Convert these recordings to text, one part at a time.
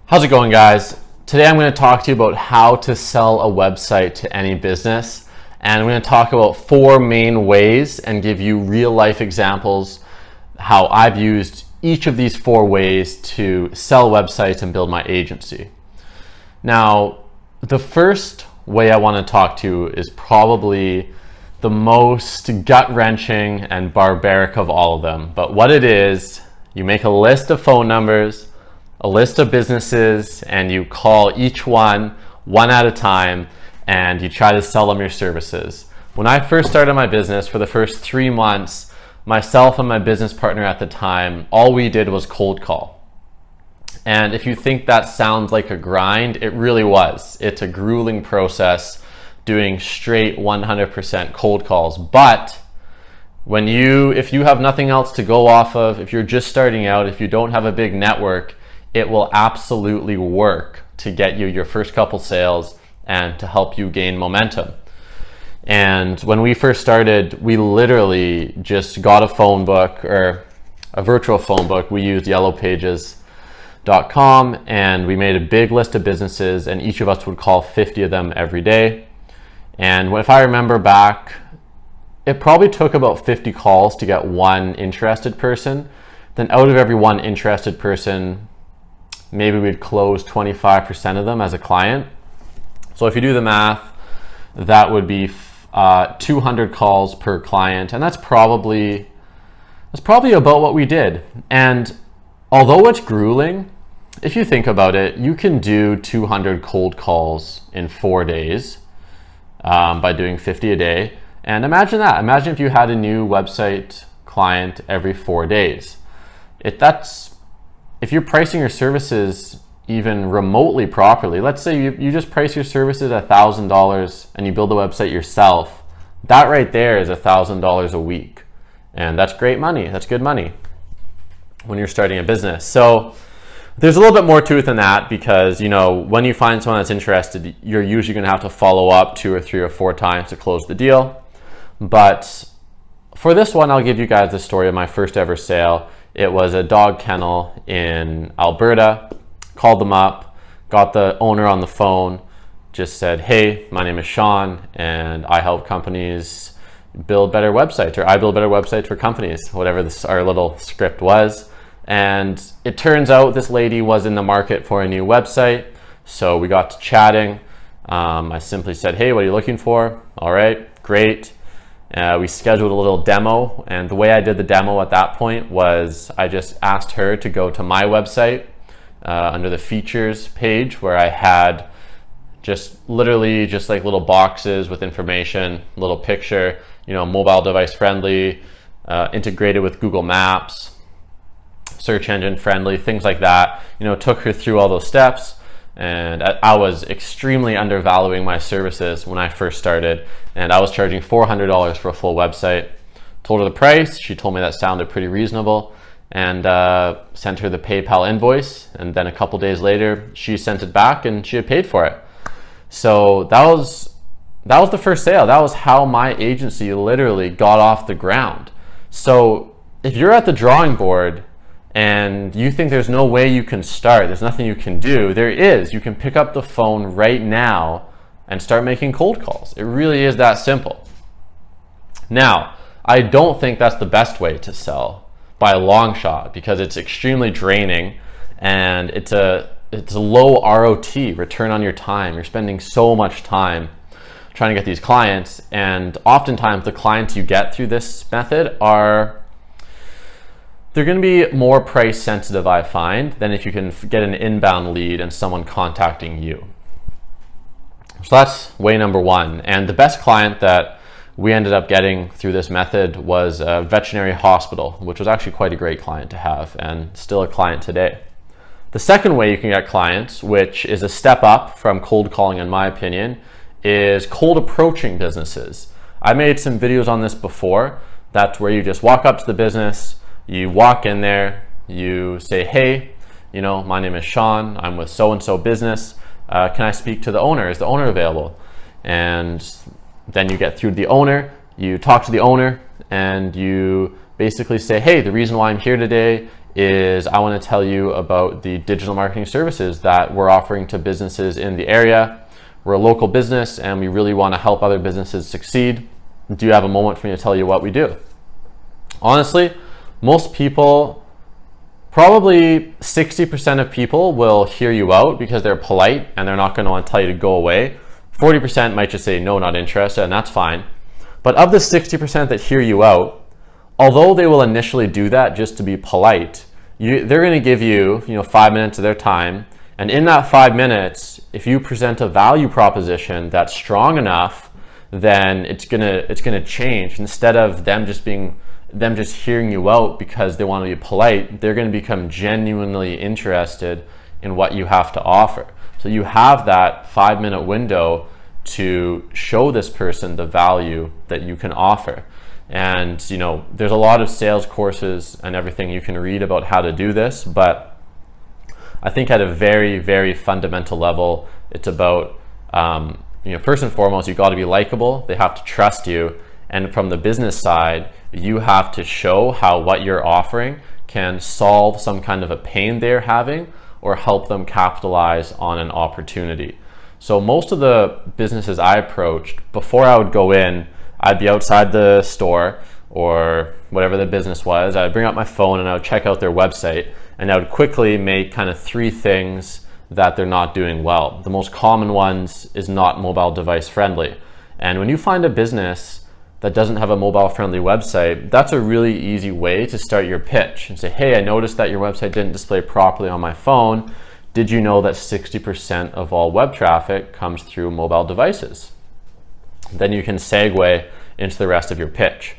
How's it going, guys? Today I'm going to talk to you about how to sell a website to any business, and I'm going to talk about 4 main ways and give you real life examples how I've used each of these 4 ways to sell websites and build my agency. Now, the first way I want to talk to you is probably the most gut-wrenching and barbaric of all of them, but what it is, you make a list of phone numbers, a list of businesses, and you call each one at a time, and you try to sell them your services. When I first started my business, for the first 3 months, myself and my business partner at the time, all we did was cold call. And if you think that sounds like a grind, it really was. It's a grueling process doing straight 100% cold calls. But if you have nothing else to go off of, if you're just starting out, if you don't have a big network, it will absolutely work to get you your first couple sales and to help you gain momentum. And when we first started, we literally just got a phone book, or a virtual phone book. We used yellowpages.com, and we made a big list of businesses, and each of us would call 50 of them every day. And if I remember back, it probably took about 50 calls to get one interested person. Then out of every one interested person, maybe we'd close 25% of them as a client. So if you do the math, that would be 200 calls per client, and that's probably about what we did. And although it's grueling, if you think about it, you can do 200 cold calls in 4 days by doing 50 a day. And imagine that. Imagine if you had a new website client every 4 days. If you're pricing your services even remotely properly, let's say you just price your services at $1,000 and you build the website yourself, that right there is $1,000 a week. And that's great money. That's good money when you're starting a business. So there's a little bit more to it than that, because when you find someone that's interested, you're usually going to have to follow up 2 or 3 or 4 times to close the deal. But for this one, I'll give you guys the story of my first ever sale. It was a dog kennel in Alberta. Called them up, got the owner on the phone, just said, "Hey, my name is Sean, and I help companies build better websites, or I build better websites for companies," whatever our little script was. And it turns out this lady was in the market for a new website. So we got to chatting. I simply said, "Hey, what are you looking for?" "All right, great." We scheduled a little demo, and the way I did the demo at that point was I just asked her to go to my website under the features page, where I had literally just like little boxes with information, little picture, mobile device friendly, integrated with Google Maps, search engine friendly, things like that. Took her through all those steps. And I was extremely undervaluing my services when I first started, and I was charging $400 for a full website. Told her the price. She told me that sounded pretty reasonable, and sent her the PayPal invoice. And then a couple days later, she sent it back, and she had paid for it. So that was the first sale. That was how my agency literally got off the ground. So if you're at the drawing board and you think there's no way you can start, there's nothing you can do, there is. You can pick up the phone right now and start making cold calls. It really is that simple. Now, I don't think that's the best way to sell by a long shot, because it's extremely draining, and it's a low ROT, return on your time. You're spending so much time trying to get these clients, and oftentimes the clients you get through this method they're going to be more price sensitive, I find, than if you can get an inbound lead and someone contacting you. So that's way number 1. And the best client that we ended up getting through this method was a veterinary hospital, which was actually quite a great client to have, and still a client today. The second way you can get clients, which is a step up from cold calling in my opinion, is cold approaching businesses. I made some videos on this before. That's where you just walk up to the business, you walk in there, you say, "Hey, my name is Sean, I'm with so-and-so business. Can I speak to the owner? Is the owner available?" And then you get through to the owner, you talk to the owner, and you basically say, "Hey, the reason why I'm here today is I want to tell you about the digital marketing services that we're offering to businesses in the area. We're a local business and we really want to help other businesses succeed. Do you have a moment for me to tell you what we do? Honestly, most people, probably 60% of people will hear you out because they're polite and they're not going to want to tell you to go away. 40% might just say, no, not interested, and that's fine. But of the 60% that hear you out, although they will initially do that just to be polite, they're going to give you, 5 minutes of their time. And in that 5 minutes, if you present a value proposition that's strong enough, then it's gonna change. Instead of them just hearing you out because they want to be polite, they're going to become genuinely interested in what you have to offer. So you have that 5-minute window to show this person the value that you can offer. And there's a lot of sales courses and everything you can read about how to do this, but I think at a very, very fundamental level, it's about first and foremost, you've got to be likable. They have to trust you. And from the business side, you have to show how what you're offering can solve some kind of a pain they're having or help them capitalize on an opportunity. So most of the businesses I approached, before I would go in, I'd be outside the store or whatever the business was. I'd bring up my phone and I would check out their website, and I would quickly make kind of 3 things that they're not doing well. The most common ones is not mobile device friendly. And when you find a business that doesn't have a mobile friendly website, that's a really easy way to start your pitch and say, hey, I noticed that your website didn't display properly on my phone. Did you know that 60% of all web traffic comes through mobile devices? Then you can segue into the rest of your pitch.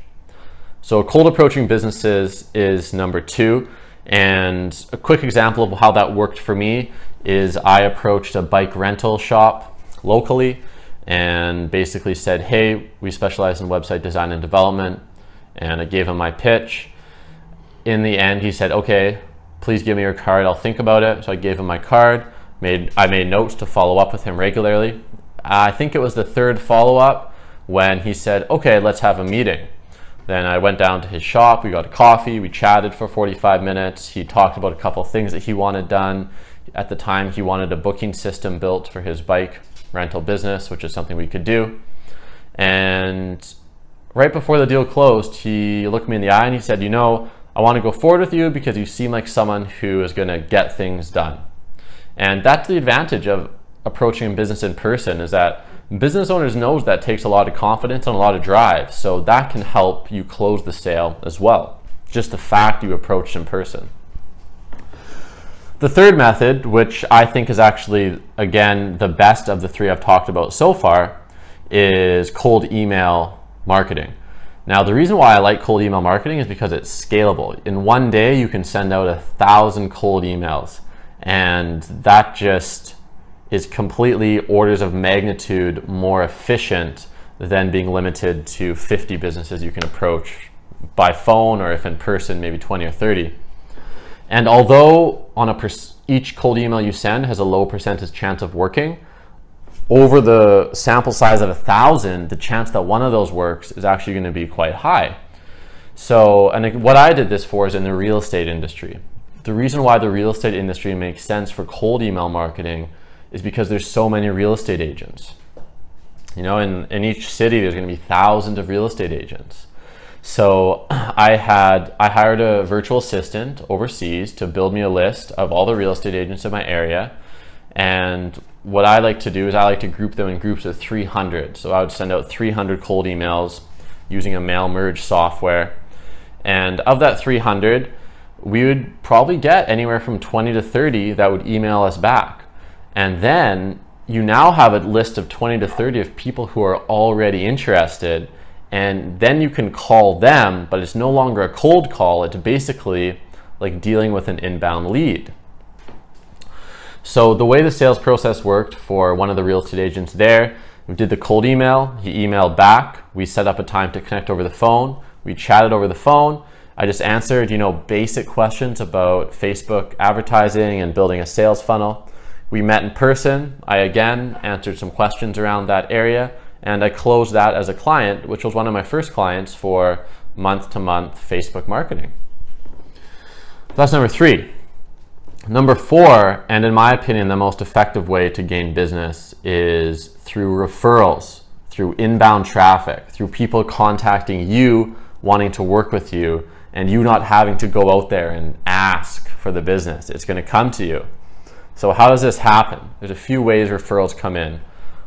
So cold approaching businesses is number 2. And a quick example of how that worked for me is I approached a bike rental shop locally and basically said, hey, we specialize in website design and development. And I gave him my pitch. In the end, he said, okay, please give me your card, I'll think about it. So I gave him my card. I made notes to follow up with him regularly. I think it was the 3rd follow-up when he said, okay, let's have a meeting. Then I went down to his shop, we got a coffee, we chatted for 45 minutes. He talked about a couple of things that he wanted done. At the time, he wanted a booking system built for his bike rental business, which is something we could do. And right before the deal closed, he looked me in the eye and he said, I want to go forward with you because you seem like someone who is going to get things done. And that's the advantage of approaching business in person, is that business owners knows that takes a lot of confidence and a lot of drive. So that can help you close the sale as well. Just the fact you approached in person. The 3rd method, which I think is actually, again, the best of the 3 I've talked about so far, is cold email marketing. Now, the reason why I like cold email marketing is because it's scalable. In one day, you can send out 1,000 cold emails, and that just is completely orders of magnitude more efficient than being limited to 50 businesses you can approach by phone, or if in person, maybe 20 or 30. And although each cold email you send has a low percentage chance of working, over the sample size of 1,000, the chance that one of those works is actually going to be quite high. So, and what I did this for is in the real estate industry. The reason why the real estate industry makes sense for cold email marketing is because there's so many real estate agents. In each city, there's going to be thousands of real estate agents. So I hired a virtual assistant overseas to build me a list of all the real estate agents in my area. And what I like to do is I like to group them in groups of 300. So I would send out 300 cold emails using a mail merge software. And of that 300, we would probably get anywhere from 20 to 30 that would email us back. And then you now have a list of 20 to 30 of people who are already interested. And then you can call them, but it's no longer a cold call. It's basically like dealing with an inbound lead. So the way the sales process worked for one of the real estate agents there, we did the cold email, he emailed back, we set up a time to connect over the phone, we chatted over the phone. I just answered, basic questions about Facebook advertising and building a sales funnel. We met in person. I again answered some questions around that area, and I closed that as a client, which was one of my first clients for month-to-month Facebook marketing. that's number 3. Number 4, and in my opinion, the most effective way to gain business is through referrals, through inbound traffic, through people contacting you, wanting to work with you, and you not having to go out there and ask for the business. It's going to come to you. So how does this happen? There's a few ways referrals come in.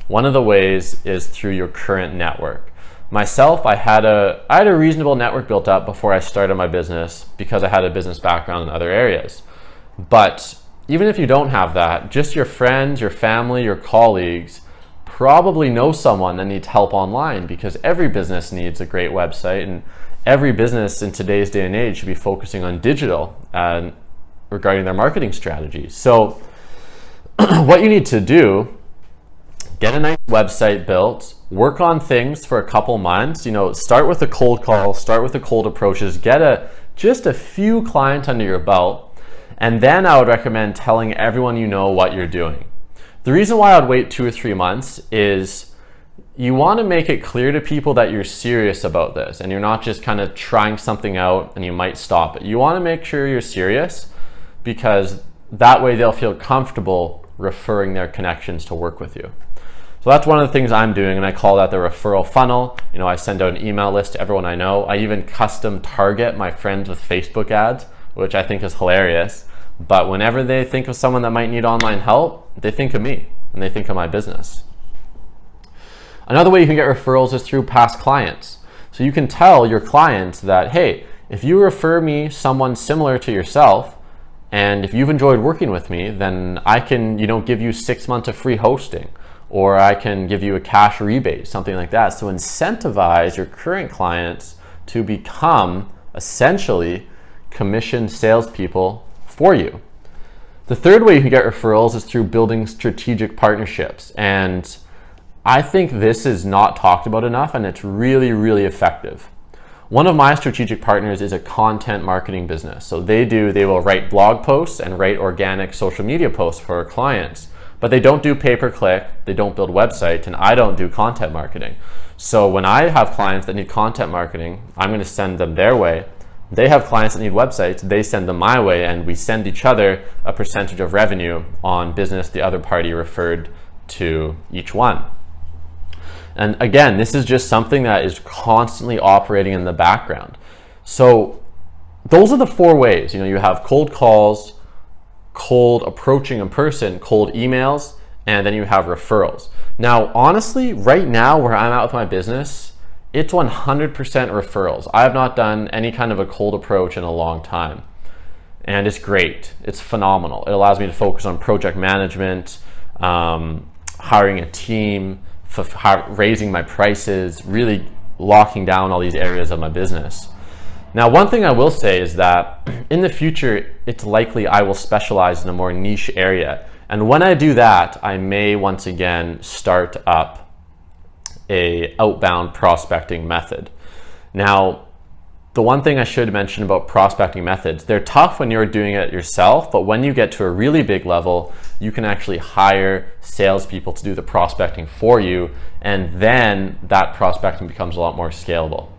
One of the ways is through your current network. Myself, I had a reasonable network built up before I started my business because I had a business background in other areas. But even if you don't have that, just your friends, your family, your colleagues probably know someone that needs help online, because every business needs a great website, and every business in today's day and age should be focusing on digital and regarding their marketing strategies. So what you need to do, get a nice website built, work on things for a couple months, start with a cold call, start with the cold approaches, get just a few clients under your belt, and then I would recommend telling everyone you know what you're doing. The reason why I would wait 2 or 3 months is you want to make it clear to people that you're serious about this and you're not just kind of trying something out and you might stop it. You want to make sure you're serious, because that way they'll feel comfortable referring their connections to work with you. So that's one of the things I'm doing, and I call that the referral funnel. I send out an email list to everyone I know. I even custom target my friends with Facebook ads, which I think is hilarious. But whenever they think of someone that might need online help, they think of me and they think of my business. Another way you can get referrals is through past clients. So you can tell your clients that, hey, if you refer me someone similar to yourself, and if you've enjoyed working with me, then I can, give you 6 months of free hosting, or I can give you a cash rebate, something like that. So incentivize your current clients to become essentially commissioned salespeople for you. The third way you can get referrals is through building strategic partnerships. And I think this is not talked about enough, and it's really, really effective. One of my strategic partners is a content marketing business. So they will write blog posts and write organic social media posts for our clients, but they don't do pay-per-click, they don't build websites, and I don't do content marketing. So when I have clients that need content marketing, I'm going to send them their way. They have clients that need websites, they send them my way, and we send each other a percentage of revenue on business the other party referred to each one. And again, this is just something that is constantly operating in the background. So those are the 4 ways. You have cold calls, cold approaching in person, cold emails, and then you have referrals. Now, honestly, right now where I'm at with my business, it's 100% referrals. I have not done any kind of a cold approach in a long time. And it's great. It's phenomenal. It allows me to focus on project management, hiring a team, raising my prices, really locking down all these areas of my business. Now, one thing I will say is that in the future, it's likely I will specialize in a more niche area. And when I do that, I may once again start up a outbound prospecting method. Now, the one thing I should mention about prospecting methods, they're tough when you're doing it yourself, but when you get to a really big level, you can actually hire salespeople to do the prospecting for you, and then that prospecting becomes a lot more scalable.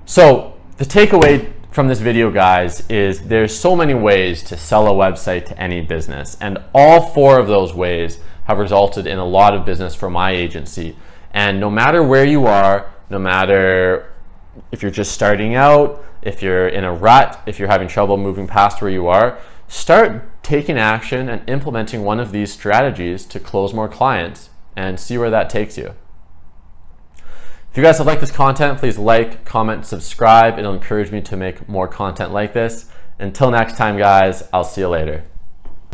So the takeaway from this video, guys, is there's so many ways to sell a website to any business, and all 4 of those ways have resulted in a lot of business for my agency. And no matter where you are, no matter if you're just starting out, if you're in a rut, if you're having trouble moving past where you are, start taking action and implementing one of these strategies to close more clients and see where that takes you. If you guys have liked this content, please like, comment, subscribe. It'll encourage me to make more content like this. Until next time, guys, I'll see you later.